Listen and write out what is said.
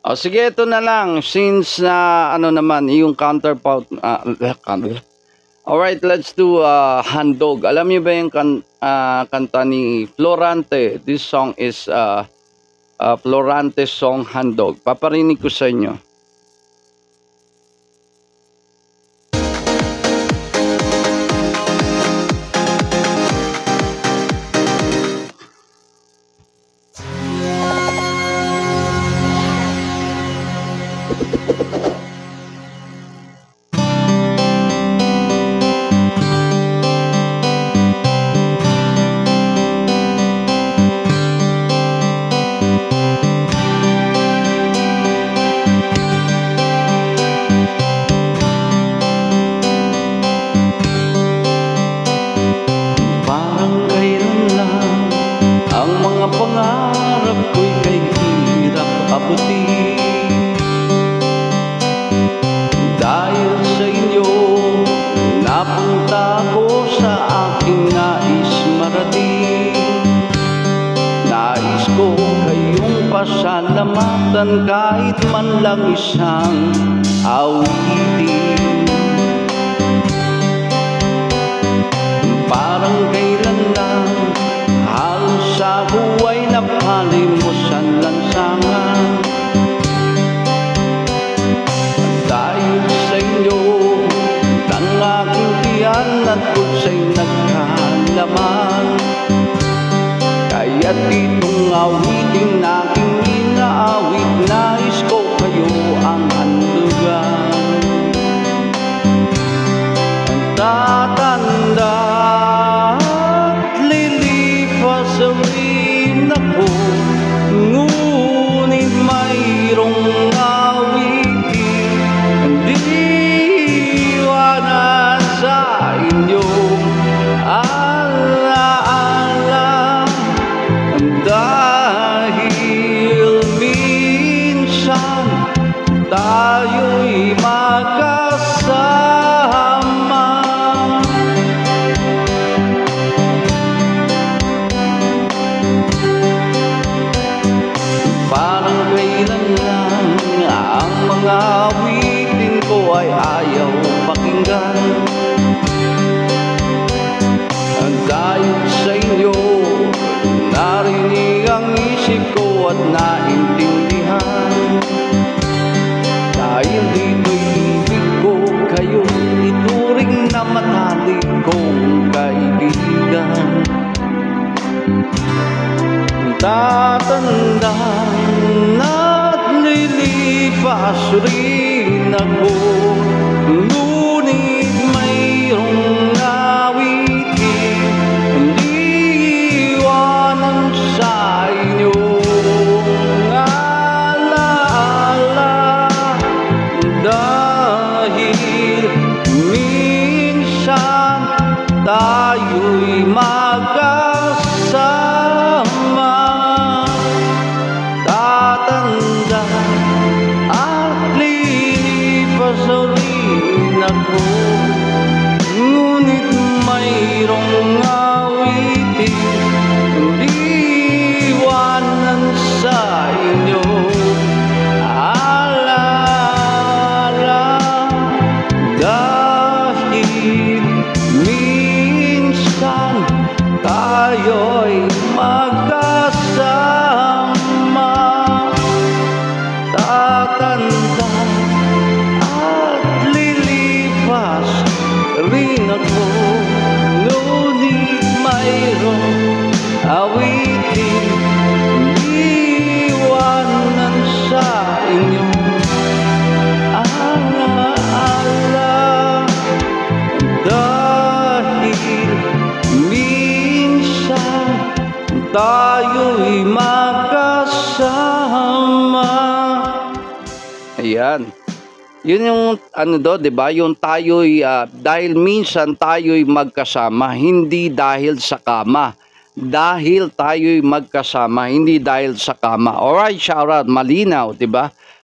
O sige, ito na lang. Since na ano naman, yung counterpart. Alright, let's do Handog. Alam niyo ba yung kanta ni Florante? This song is Florante song Handog. Paparinig ko sa inyo. Pangarap ko'y kay hirap abutin. Dahil sa inyo napunta ko sa aking nais marating. Nais ko kayong pasalamatan kahit man lang isang awitin. Parang kailan lang halos sa buhay na palimusan lansangan. Dahil sa inyo ng aking tiyan at puso'y nagkalaman. Kaya't itong awiting aking inaawit, nais ko kayo ang handugan. Ang tatanda sabihin ako, ngunit mayroong awitin hindi iwanan sa inyong alaala. Dahil minsan tayo'y magkasama. Parang kailan lang ang mga awitin ko ay ayaw pakinggan. Dahil sa inyo narinig ang isip ko at naintindihan. Dahil dito'y ibig ko kayo ituring na matalik kong kaibigan. Tatandaan at lilipas rin ako, ngunit mayroong awitin hindi iwanan sa inyong alaala. Dahil minsan tayo'y magkasama. Tatanda at lilipas rin ako, ngunit mayroong awitin hindi iwanan sa inyo alaala. Dahil minsan tayo'y magkasama. Tatanda at lilipas rin ako, ngunit mayroong awitin hindi iwanan sa inyong alaala. Dahil minsan tayo'y magkasama. Ayan. Yun yung ano do, 'di ba? Yung tayo'y dahil minsan tayo'y magkasama, hindi dahil sa kama. Dahil tayo'y magkasama, hindi dahil sa kama. Alright, shout out, malinaw, 'di ba?